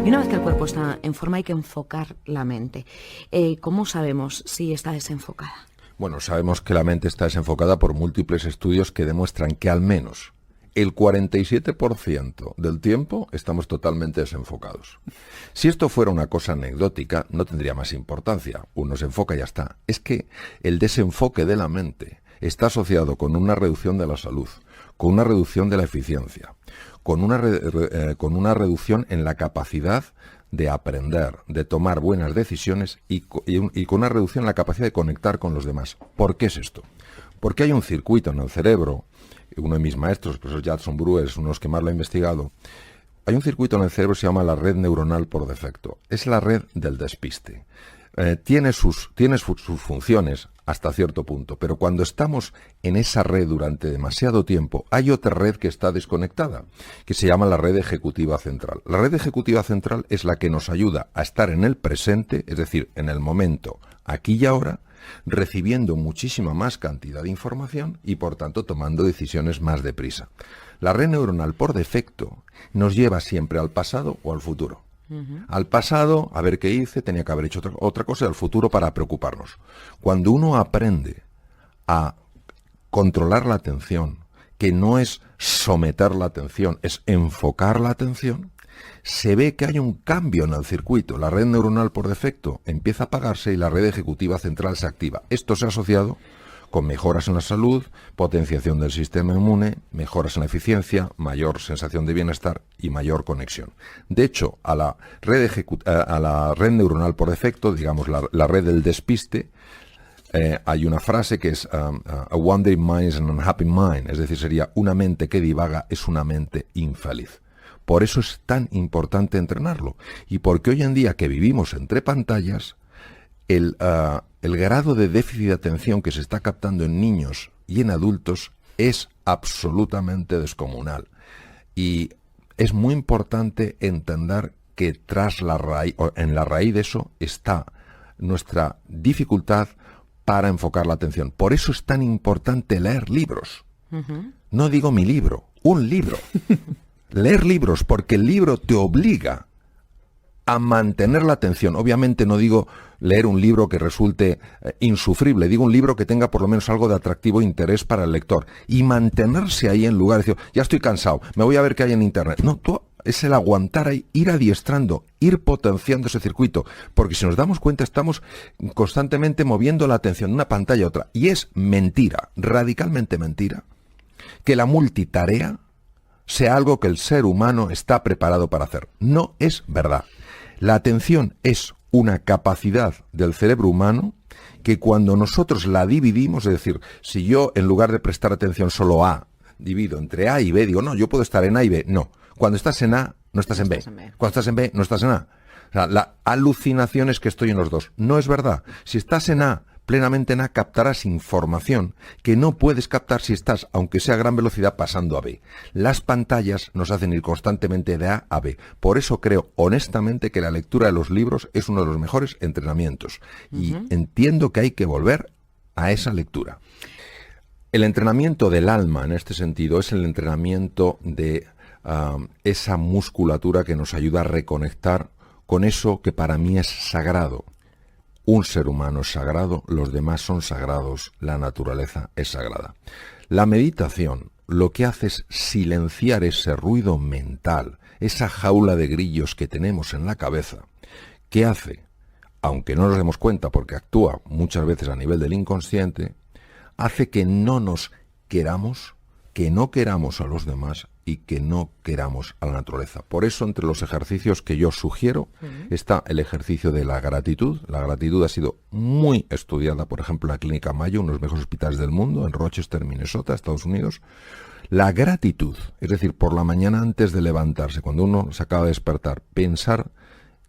Y una vez que el cuerpo está en forma hay que enfocar la mente. ¿Cómo sabemos si está desenfocada? Bueno, sabemos que la mente está desenfocada por múltiples estudios que demuestran que al menos el 47% del tiempo estamos totalmente desenfocados. Si esto fuera una cosa anecdótica, no tendría más importancia. Uno se enfoca y ya está. Es que el desenfoque de la mente está asociado con una reducción de la salud, con una reducción de la eficiencia, con una reducción en la capacidad de aprender, de tomar buenas decisiones y con una reducción en la capacidad de conectar con los demás. ¿Por qué es esto? Porque hay un circuito en el cerebro, uno de mis maestros, el profesor Judson Brewer, es uno de los que más lo ha investigado. Hay un circuito en el cerebro que se llama la red neuronal por defecto. Es la red del despiste. Tiene sus funciones hasta cierto punto, pero cuando estamos en esa red durante demasiado tiempo, hay otra red que está desconectada, que se llama la red ejecutiva central. La red ejecutiva central es la que nos ayuda a estar en el presente, es decir, en el momento, aquí y ahora, recibiendo muchísima más cantidad de información y, por tanto, tomando decisiones más deprisa. La red neuronal, por defecto, nos lleva siempre al pasado o al futuro. Al pasado, a ver qué hice, tenía que haber hecho otra cosa, y al futuro para preocuparnos. Cuando uno aprende a controlar la atención, que no es someter la atención, es enfocar la atención, se ve que hay un cambio en el circuito. La red neuronal por defecto empieza a apagarse y la red ejecutiva central se activa. Esto se ha asociado con mejoras en la salud, potenciación del sistema inmune, mejoras en la eficiencia, mayor sensación de bienestar y mayor conexión. De hecho, a la red neuronal por defecto, digamos la red del despiste, hay una frase que es a wandering mind is an unhappy mind, es decir, sería una mente que divaga es una mente infeliz. Por eso es tan importante entrenarlo. Y porque hoy en día que vivimos entre pantallas, el grado de déficit de atención que se está captando en niños y en adultos es absolutamente descomunal. Y es muy importante entender que tras en la raíz de eso está nuestra dificultad para enfocar la atención. Por eso es tan importante leer libros. No digo mi libro, un libro. Leer libros, porque el libro te obliga a mantener la atención. Obviamente no digo leer un libro que resulte insufrible, digo un libro que tenga por lo menos algo de atractivo interés para el lector. Y mantenerse ahí en lugar de decir, ya estoy cansado, me voy a ver qué hay en internet. No, es el aguantar ahí, ir adiestrando, ir potenciando ese circuito. Porque si nos damos cuenta, estamos constantemente moviendo la atención de una pantalla a otra. Y es mentira, radicalmente mentira, que la multitarea sea algo que el ser humano está preparado para hacer. No es verdad. La atención es una capacidad del cerebro humano que cuando nosotros la dividimos, es decir, si yo en lugar de prestar atención solo a, divido entre A y B, digo, no, yo puedo estar en A y B. No, cuando estás en A, no estás en B. Cuando estás en B, no estás en A. O sea, la alucinación es que estoy en los dos. No es verdad. Si estás en A, plenamente en A, captarás información que no puedes captar si estás, aunque sea a gran velocidad, pasando a B. Las pantallas nos hacen ir constantemente de A a B. Por eso creo honestamente que la lectura de los libros es uno de los mejores entrenamientos. Y entiendo que hay que volver a esa lectura. El entrenamiento del alma, en este sentido, es el entrenamiento de esa musculatura que nos ayuda a reconectar con eso que para mí es sagrado. Un ser humano es sagrado, los demás son sagrados, la naturaleza es sagrada. La meditación lo que hace es silenciar ese ruido mental, esa jaula de grillos que tenemos en la cabeza, que hace, aunque no nos demos cuenta porque actúa muchas veces a nivel del inconsciente, hace que no nos queramos, que no queramos a los demás y que no queramos a la naturaleza. Por eso, entre los ejercicios que yo sugiero, está el ejercicio de la gratitud. La gratitud ha sido muy estudiada, por ejemplo, en la Clínica Mayo, uno de los mejores hospitales del mundo, en Rochester, Minnesota, Estados Unidos. La gratitud, es decir, por la mañana antes de levantarse, cuando uno se acaba de despertar, pensar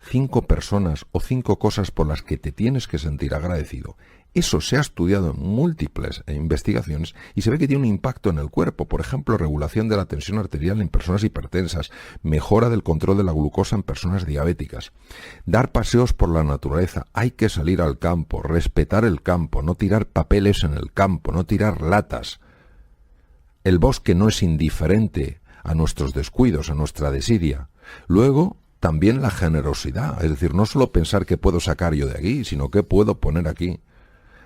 5 personas o 5 cosas por las que te tienes que sentir agradecido. Eso se ha estudiado en múltiples investigaciones y se ve que tiene un impacto en el cuerpo. Por ejemplo, regulación de la tensión arterial en personas hipertensas, mejora del control de la glucosa en personas diabéticas. Dar paseos por la naturaleza. Hay que salir al campo, respetar el campo, no tirar papeles en el campo, no tirar latas. El bosque no es indiferente a nuestros descuidos, a nuestra desidia. Luego, también la generosidad, es decir, no solo pensar qué puedo sacar yo de aquí, sino qué puedo poner aquí.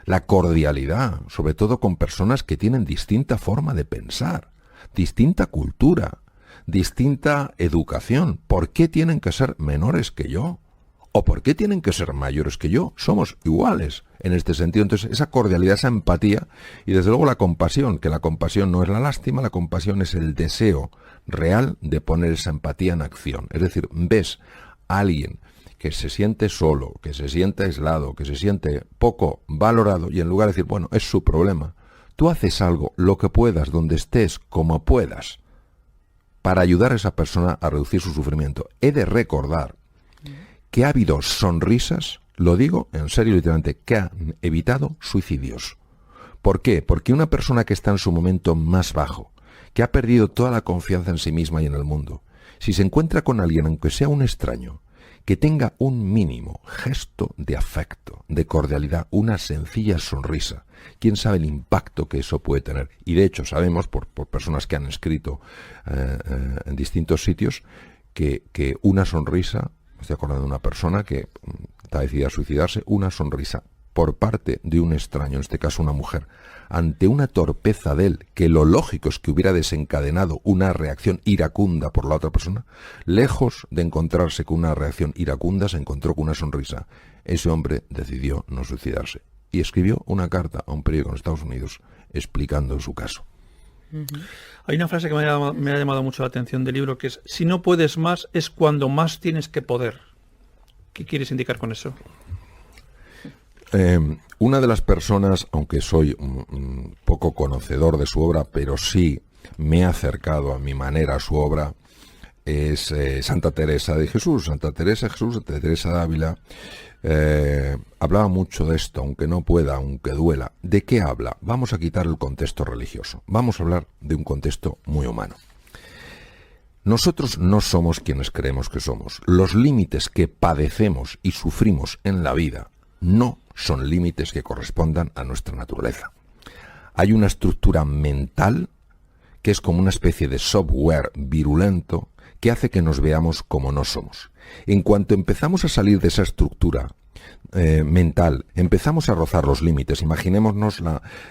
La cordialidad, sobre todo con personas que tienen distinta forma de pensar, distinta cultura, distinta educación. ¿Por qué tienen que ser menores que yo? ¿O por qué tienen que ser mayores que yo? Somos iguales en este sentido. Entonces, esa cordialidad, esa empatía y desde luego la compasión, que la compasión no es la lástima, la compasión es el deseo real de poner esa empatía en acción. Es decir, ves a alguien que se siente solo, que se siente aislado, que se siente poco valorado y en lugar de decir, bueno, es su problema, tú haces algo, lo que puedas, donde estés, como puedas, para ayudar a esa persona a reducir su sufrimiento. He de recordar que ha habido sonrisas, lo digo en serio literalmente, que han evitado suicidios. ¿Por qué? Porque una persona que está en su momento más bajo, que ha perdido toda la confianza en sí misma y en el mundo, si se encuentra con alguien, aunque sea un extraño, que tenga un mínimo gesto de afecto, de cordialidad, una sencilla sonrisa, quién sabe el impacto que eso puede tener. Y de hecho sabemos, por personas que han escrito en distintos sitios, que una sonrisa, me estoy acordando de una persona que está decidida a suicidarse, una sonrisa por parte de un extraño, en este caso una mujer, ante una torpeza de él, que lo lógico es que hubiera desencadenado una reacción iracunda por la otra persona, lejos de encontrarse con una reacción iracunda, se encontró con una sonrisa. Ese hombre decidió no suicidarse y escribió una carta a un periódico en Estados Unidos explicando su caso. Hay una frase que me ha llamado mucho la atención del libro, que es: si no puedes más, es cuando más tienes que poder. ¿Qué quieres indicar con eso? Una de las personas, aunque soy un poco conocedor de su obra, pero sí me he acercado a mi manera a su obra, es Santa Teresa de Jesús. Santa Teresa de Jesús, Santa Teresa de Ávila, hablaba mucho de esto, aunque no pueda, aunque duela. ¿De qué habla? Vamos a quitar el contexto religioso. Vamos a hablar de un contexto muy humano. Nosotros no somos quienes creemos que somos. Los límites que padecemos y sufrimos en la vida no son límites que correspondan a nuestra naturaleza. Hay una estructura mental que es como una especie de software virulento que hace que nos veamos como no somos. En cuanto empezamos a salir de esa estructura mental, empezamos a rozar los límites. Imaginémonos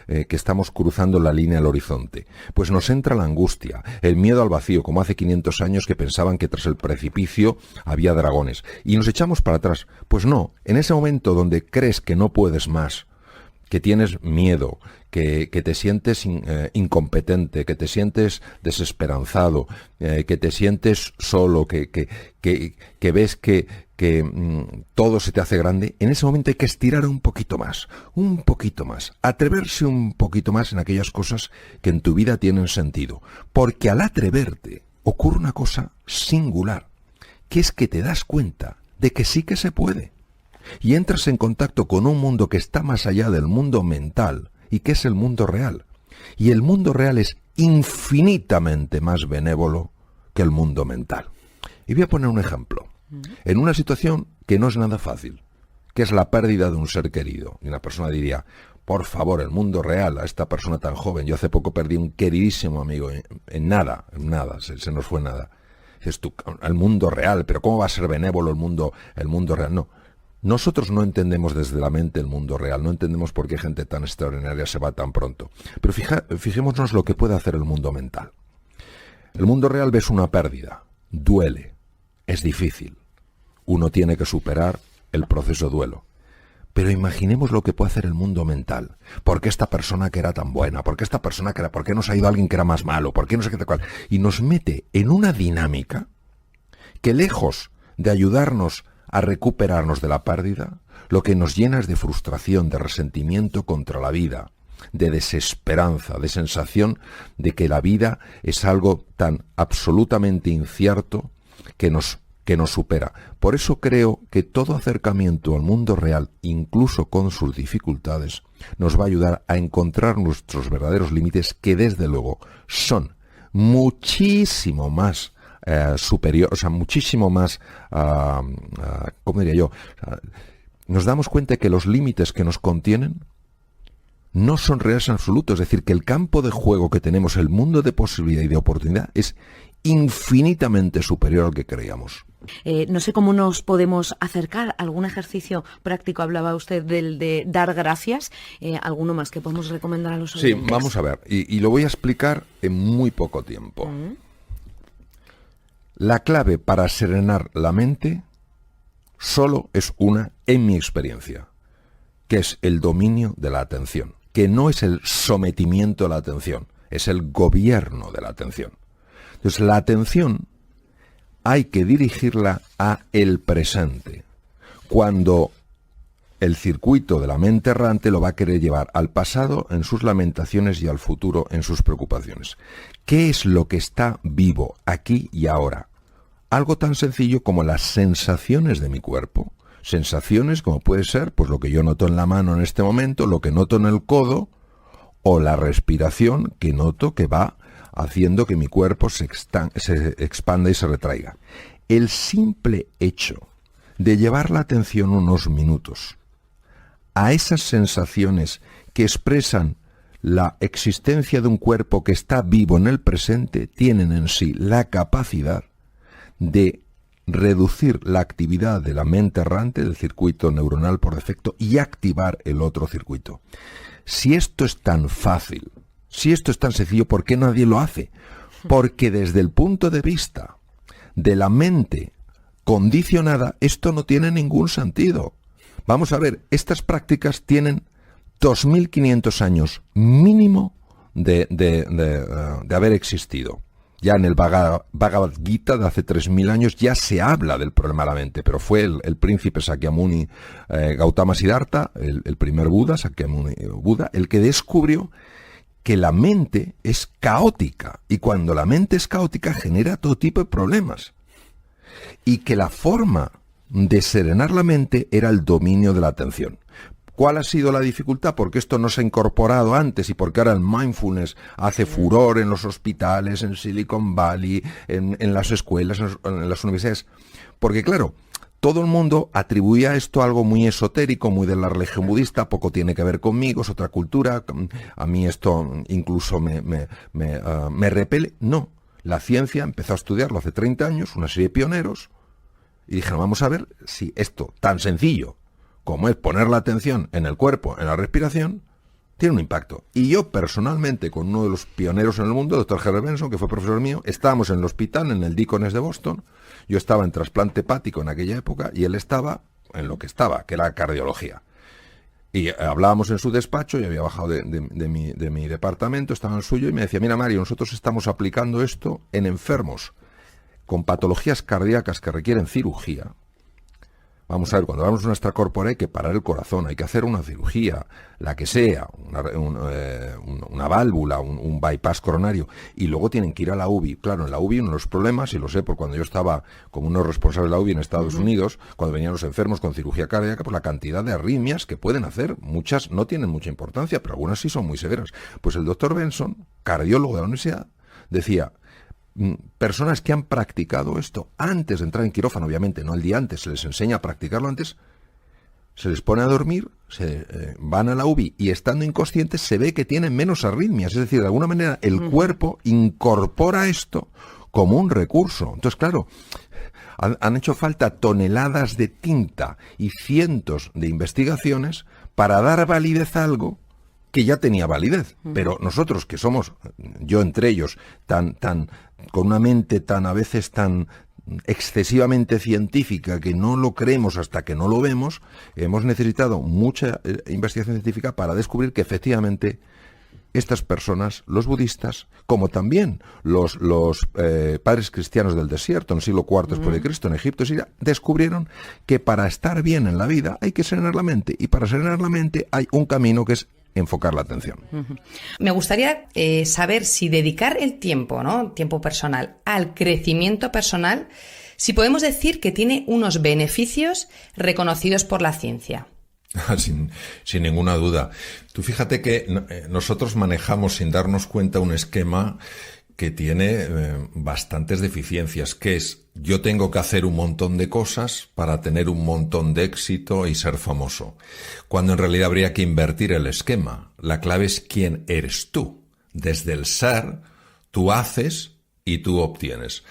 que estamos cruzando la línea al horizonte. Pues nos entra la angustia, el miedo al vacío, como hace 500 años que pensaban que tras el precipicio había dragones. Y nos echamos para atrás. Pues no, en ese momento donde crees que no puedes más, que tienes miedo, que te sientes incompetente, que te sientes desesperanzado, que te sientes solo, que ves que todo se te hace grande, en ese momento hay que estirar un poquito más, atreverse un poquito más en aquellas cosas que en tu vida tienen sentido. Porque al atreverte ocurre una cosa singular, que es que te das cuenta de que sí que se puede. Y entras en contacto con un mundo que está más allá del mundo mental y que es el mundo real. Y el mundo real es infinitamente más benévolo que el mundo mental. Y voy a poner un ejemplo. En una situación que no es nada fácil, que es la pérdida de un ser querido. Y una persona diría, por favor, el mundo real, a esta persona tan joven, yo hace poco perdí un queridísimo amigo, en nada, se nos fue nada. Dices tú, el mundo real, pero ¿cómo va a ser benévolo el mundo real? No. Nosotros no entendemos desde la mente el mundo real, no entendemos por qué gente tan extraordinaria se va tan pronto. Pero fijémonos lo que puede hacer el mundo mental. El mundo real ves una pérdida, duele, es difícil. Uno tiene que superar el proceso duelo. Pero imaginemos lo que puede hacer el mundo mental. ¿Por qué esta persona que era tan buena? ¿Por qué esta persona que era? ¿Por qué nos ha ido alguien que era más malo? ¿Por qué no sé qué tal cual? Y nos mete en una dinámica que, lejos de ayudarnos a recuperarnos de la pérdida, lo que nos llena es de frustración, de resentimiento contra la vida, de desesperanza, de sensación de que la vida es algo tan absolutamente incierto que nos supera. Por eso creo que todo acercamiento al mundo real, incluso con sus dificultades, nos va a ayudar a encontrar nuestros verdaderos límites, que desde luego son muchísimo más superior, o sea, muchísimo más, ¿cómo diría yo? Nos damos cuenta de que los límites que nos contienen no son reales en absoluto. Es decir, que el campo de juego que tenemos, el mundo de posibilidad y de oportunidad, es infinitamente superior al que creíamos. No sé cómo nos podemos acercar. ¿Algún ejercicio práctico? Hablaba usted del de dar gracias. ¿Alguno más que podemos recomendar a los oyentes? Sí, vamos a ver. Y lo voy a explicar en muy poco tiempo. La clave para serenar la mente solo es una, en mi experiencia, que es el dominio de la atención, que no es el sometimiento de la atención, es el gobierno de la atención. Entonces, la atención hay que dirigirla a el presente, cuando el circuito de la mente errante lo va a querer llevar al pasado en sus lamentaciones y al futuro en sus preocupaciones. ¿Qué es lo que está vivo aquí y ahora? Algo tan sencillo como las sensaciones de mi cuerpo. Sensaciones como puede ser pues lo que yo noto en la mano en este momento, lo que noto en el codo, o la respiración que noto que va haciendo que mi cuerpo se expanda y se retraiga. El simple hecho de llevar la atención unos minutos a esas sensaciones que expresan la existencia de un cuerpo que está vivo en el presente, tienen en sí la capacidad de reducir la actividad de la mente errante, del circuito neuronal por defecto, y activar el otro circuito. Si esto es tan fácil, si esto es tan sencillo, ¿por qué nadie lo hace? Porque desde el punto de vista de la mente condicionada, esto no tiene ningún sentido. Vamos a ver, estas prácticas tienen 2.500 años mínimo de haber existido. Ya en el Bhagavad Gita de hace 3.000 años ya se habla del problema de la mente, pero fue el príncipe Sakyamuni Gautama Siddhartha, el primer Buda, Sakyamuni Buda, el que descubrió que la mente es caótica, y cuando la mente es caótica genera todo tipo de problemas, y que la forma de serenar la mente era el dominio de la atención. ¿Cuál ha sido la dificultad? Porque esto no se ha incorporado antes y porque ahora el mindfulness hace furor en los hospitales, en Silicon Valley, en las escuelas, en las universidades. Porque claro, todo el mundo atribuía esto a algo muy esotérico, muy de la religión budista, poco tiene que ver conmigo, es otra cultura, a mí esto incluso me repele. No, la ciencia empezó a estudiarlo hace 30 años, una serie de pioneros, y dijeron, vamos a ver si esto tan sencillo como es poner la atención en el cuerpo, en la respiración, tiene un impacto. Y yo personalmente, con uno de los pioneros en el mundo, el Dr. Herbert Benson, que fue profesor mío, estábamos en el hospital, en el Deaconess de Boston. Yo estaba en trasplante hepático en aquella época y él estaba en lo que estaba, que era cardiología. Y hablábamos en su despacho, yo había bajado de mi departamento, estaba en el suyo, y me decía, mira Mario, nosotros estamos aplicando esto en enfermos con patologías cardíacas que requieren cirugía. Vamos a ver, cuando hablamos de una extracorpórea hay que parar el corazón, hay que hacer una cirugía, la que sea, una válvula, un bypass coronario, y luego tienen que ir a la UBI. Claro, en la UBI uno de los problemas, y lo sé por cuando yo estaba como uno responsable de la UBI en Estados Unidos, cuando venían los enfermos con cirugía cardíaca, pues la cantidad de arritmias que pueden hacer, muchas no tienen mucha importancia, pero algunas sí son muy severas. Pues el doctor Benson, cardiólogo de la universidad, decía, personas que han practicado esto antes de entrar en quirófano, obviamente, no el día antes, se les enseña a practicarlo antes, se les pone a dormir, van a la UBI y estando inconscientes se ve que tienen menos arritmias. Es decir, de alguna manera el cuerpo incorpora esto como un recurso. Entonces, claro, han hecho falta toneladas de tinta y cientos de investigaciones para dar validez a algo que ya tenía validez, pero nosotros que somos, yo entre ellos, con una mente a veces tan excesivamente científica que no lo creemos hasta que no lo vemos, hemos necesitado mucha investigación científica para descubrir que efectivamente estas personas, los budistas, como también los padres cristianos del desierto en el siglo IV después de Cristo, en Egipto, Siria, descubrieron que para estar bien en la vida hay que serenar la mente, y para serenar la mente hay un camino que es enfocar la atención. Me gustaría saber si dedicar el tiempo, ¿no? Tiempo personal, al crecimiento personal, si podemos decir que tiene unos beneficios reconocidos por la ciencia. Sin ninguna duda. Tú fíjate que nosotros manejamos sin darnos cuenta un esquema que tiene bastantes deficiencias, que es yo tengo que hacer un montón de cosas para tener un montón de éxito y ser famoso, cuando en realidad habría que invertir el esquema. La clave es quién eres tú. Desde el ser, tú haces y tú obtienes.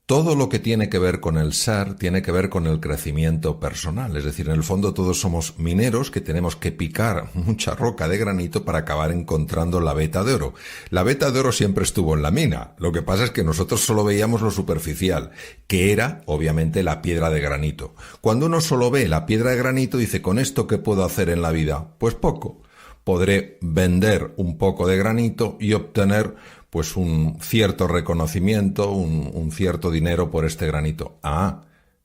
todo lo que tiene que ver con el ser tiene que ver con el crecimiento personal. Es decir, en el fondo todos somos mineros que tenemos que picar mucha roca de granito para acabar encontrando la veta de oro. La veta de oro siempre estuvo en la mina. Lo que pasa es que nosotros solo veíamos lo superficial, que era, obviamente, la piedra de granito. Cuando uno solo ve la piedra de granito, dice, ¿con esto qué puedo hacer en la vida? Pues poco. Podré vender un poco de granito y obtener pues un cierto reconocimiento, un cierto dinero por este granito.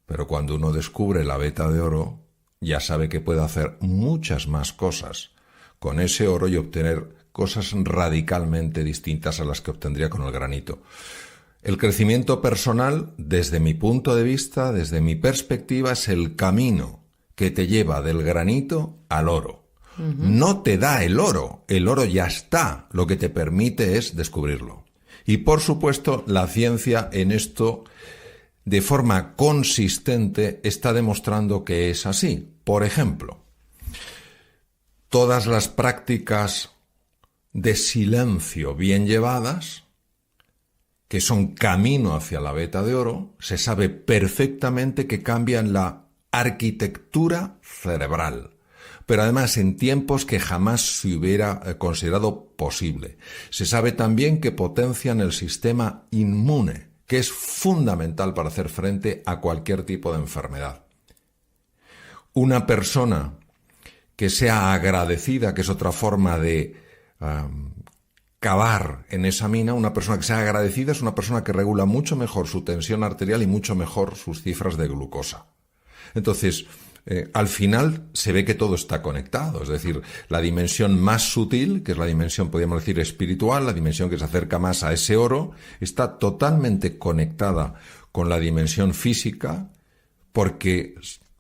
Pero cuando uno descubre la veta de oro, ya sabe que puede hacer muchas más cosas con ese oro y obtener cosas radicalmente distintas a las que obtendría con el granito. El crecimiento personal, desde mi punto de vista, desde mi perspectiva, es el camino que te lleva del granito al oro. No te da el oro ya está, lo que te permite es descubrirlo. Y por supuesto, la ciencia en esto, de forma consistente, está demostrando que es así. Por ejemplo, todas las prácticas de silencio bien llevadas, que son camino hacia la veta de oro, se sabe perfectamente que cambian la arquitectura cerebral, pero además en tiempos que jamás se hubiera considerado posible. Se sabe también que potencian el sistema inmune, que es fundamental para hacer frente a cualquier tipo de enfermedad. Una persona que sea agradecida, que es otra forma de cavar en esa mina, una persona que sea agradecida es una persona que regula mucho mejor su tensión arterial y mucho mejor sus cifras de glucosa. Entonces, al final se ve que todo está conectado, es decir, la dimensión más sutil, que es la dimensión, podríamos decir, espiritual, la dimensión que se acerca más a ese oro, está totalmente conectada con la dimensión física, porque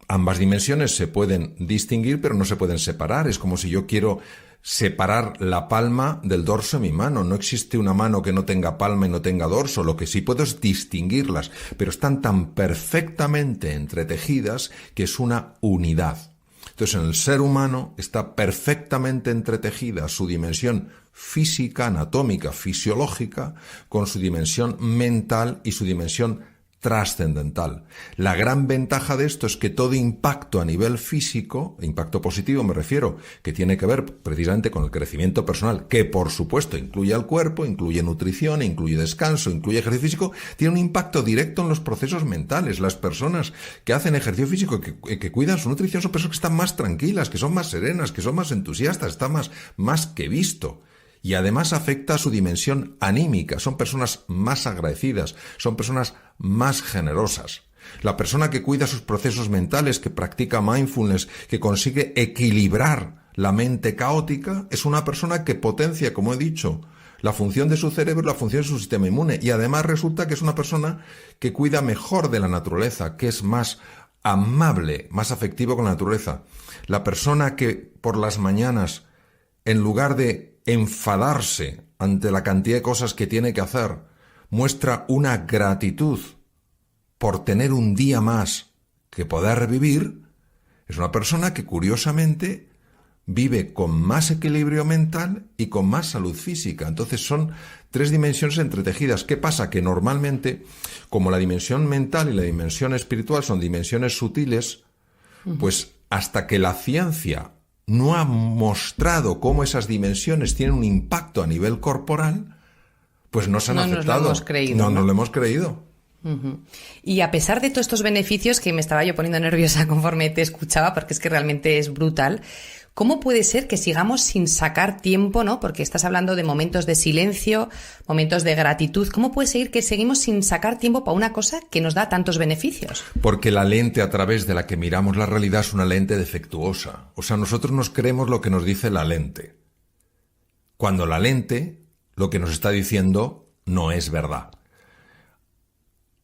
ambas dimensiones se pueden distinguir, pero no se pueden separar. Es como si yo quiero separar la palma del dorso de mi mano. No existe una mano que no tenga palma y no tenga dorso. Lo que sí puedo es distinguirlas, pero están tan perfectamente entretejidas que es una unidad. Entonces, en el ser humano está perfectamente entretejida su dimensión física, anatómica, fisiológica, con su dimensión mental y su dimensión trascendental. La gran ventaja de esto es que todo impacto a nivel físico, impacto positivo me refiero, que tiene que ver precisamente con el crecimiento personal, que por supuesto incluye al cuerpo, incluye nutrición, incluye descanso, incluye ejercicio físico, tiene un impacto directo en los procesos mentales. Las personas que hacen ejercicio físico, que cuidan su nutrición, son personas que están más tranquilas, que son más serenas, que son más entusiastas, está más que visto. Y además afecta a su dimensión anímica. Son personas más agradecidas, son personas más generosas. La persona que cuida sus procesos mentales, que practica mindfulness, que consigue equilibrar la mente caótica, es una persona que potencia, como he dicho, la función de su cerebro y la función de su sistema inmune. Y además resulta que es una persona que cuida mejor de la naturaleza, que es más amable, más afectivo con la naturaleza. La persona que por las mañanas, en lugar de enfadarse ante la cantidad de cosas que tiene que hacer, muestra una gratitud por tener un día más que poder vivir, es una persona que curiosamente vive con más equilibrio mental y con más salud física. Entonces son tres dimensiones entretejidas. ¿Qué pasa? Que normalmente, como la dimensión mental y la dimensión espiritual son dimensiones sutiles, pues hasta que la ciencia no ha mostrado cómo esas dimensiones tienen un impacto a nivel corporal, pues no se han aceptado. No nos lo hemos creído. No nos lo hemos creído. Y a pesar de todos estos beneficios, que me estaba yo poniendo nerviosa conforme te escuchaba, porque es que realmente es brutal, ¿cómo puede ser que sigamos sin sacar tiempo, ¿no? Porque estás hablando de momentos de silencio, momentos de gratitud. ¿Cómo puede ser que seguimos sin sacar tiempo para una cosa que nos da tantos beneficios? Porque la lente a través de la que miramos la realidad es una lente defectuosa. O sea, nosotros nos creemos lo que nos dice la lente, cuando la lente lo que nos está diciendo no es verdad.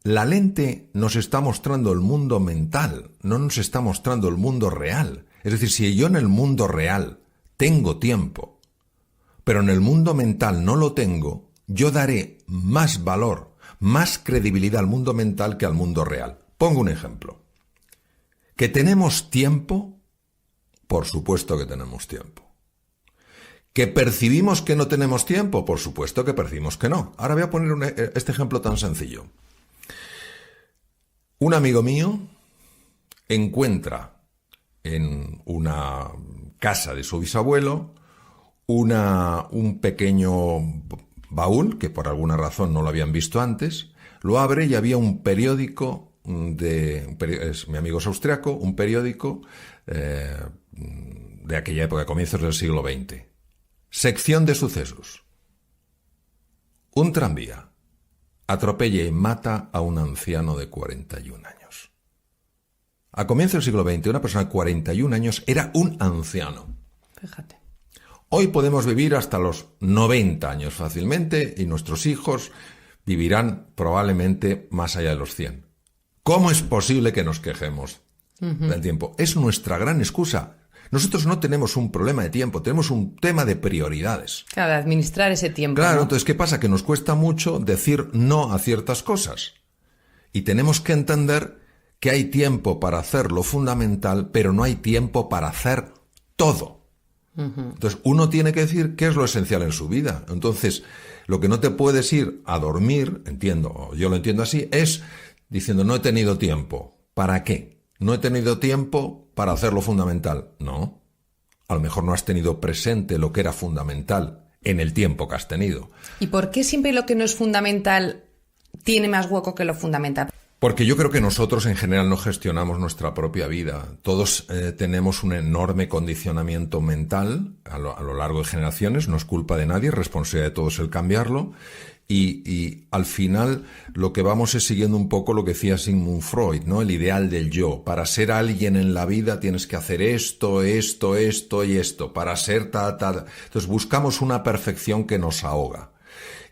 La lente nos está mostrando el mundo mental, no nos está mostrando el mundo real. Es decir, si yo en el mundo real tengo tiempo, pero en el mundo mental no lo tengo, yo daré más valor, más credibilidad al mundo mental que al mundo real. Pongo un ejemplo. ¿Que tenemos tiempo? Por supuesto que tenemos tiempo. ¿Que percibimos que no tenemos tiempo? Por supuesto que percibimos que no. Ahora voy a poner este ejemplo tan sencillo. Un amigo mío encuentra en una casa de su bisabuelo un pequeño baúl, que por alguna razón no lo habían visto antes, lo abre y había un periódico mi amigo es austriaco, un periódico de aquella época, comienzos del siglo XX. Sección de sucesos. Un tranvía atropella y mata a un anciano de 41 años. A comienzos del siglo XX, una persona de 41 años era un anciano. Fíjate. Hoy podemos vivir hasta los 90 años fácilmente y nuestros hijos vivirán probablemente más allá de los 100. ¿Cómo es posible que nos quejemos del tiempo? Es nuestra gran excusa. Nosotros no tenemos un problema de tiempo, tenemos un tema de prioridades. Claro, de administrar ese tiempo. Claro, ¿no? Entonces, ¿qué pasa? Que nos cuesta mucho decir no a ciertas cosas. Y tenemos que entender que hay tiempo para hacer lo fundamental, pero no hay tiempo para hacer todo. Entonces, uno tiene que decir qué es lo esencial en su vida. Entonces, lo que no te puedes ir a dormir, yo lo entiendo así, es diciendo no he tenido tiempo. ¿Para qué? No he tenido tiempo para hacer lo fundamental. No. A lo mejor no has tenido presente lo que era fundamental en el tiempo que has tenido. ¿Y por qué siempre lo que no es fundamental tiene más hueco que lo fundamental? Porque yo creo que nosotros en general no gestionamos nuestra propia vida. Todos tenemos un enorme condicionamiento mental a lo largo de generaciones. No es culpa de nadie, es responsabilidad de todos el cambiarlo. Y al final lo que vamos es siguiendo un poco lo que decía Sigmund Freud, ¿no? El ideal del yo. Para ser alguien en la vida tienes que hacer esto y esto. Para ser tal. Entonces buscamos una perfección que nos ahoga.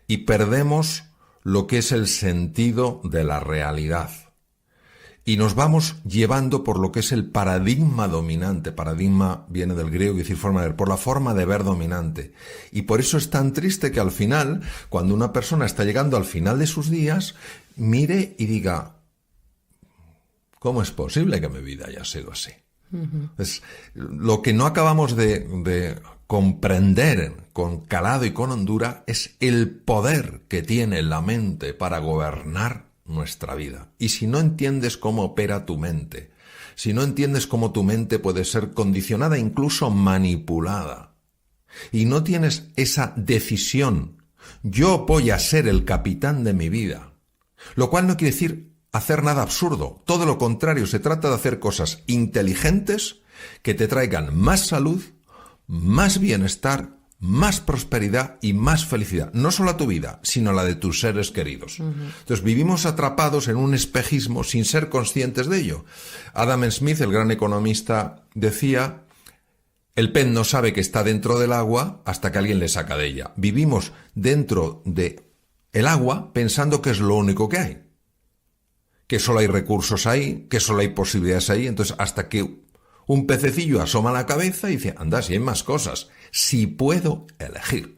Y perdemos lo que es el sentido de la realidad. Y nos vamos llevando por lo que es el paradigma dominante. Paradigma viene del griego, decir forma de ver, por la forma de ver dominante. Y por eso es tan triste que al final, cuando una persona está llegando al final de sus días, mire y diga, ¿cómo es posible que mi vida haya sido así? Pues, lo que no acabamos de comprender con calado y con hondura es el poder que tiene la mente para gobernar nuestra vida. Y si no entiendes cómo opera tu mente, si no entiendes cómo tu mente puede ser condicionada, incluso manipulada, y no tienes esa decisión, yo voy a ser el capitán de mi vida, lo cual no quiere decir hacer nada absurdo. Todo lo contrario, se trata de hacer cosas inteligentes que te traigan más salud, más bienestar, más prosperidad y más felicidad. No solo a tu vida, sino a la de tus seres queridos. Entonces vivimos atrapados en un espejismo sin ser conscientes de ello. Adam Smith, el gran economista, decía, el pez no sabe que está dentro del agua hasta que alguien le saca de ella. Vivimos dentro de el agua pensando que es lo único que hay. Que solo hay recursos ahí, que solo hay posibilidades ahí. Entonces, hasta que un pececillo asoma la cabeza y dice, anda, si hay más cosas, si puedo elegir.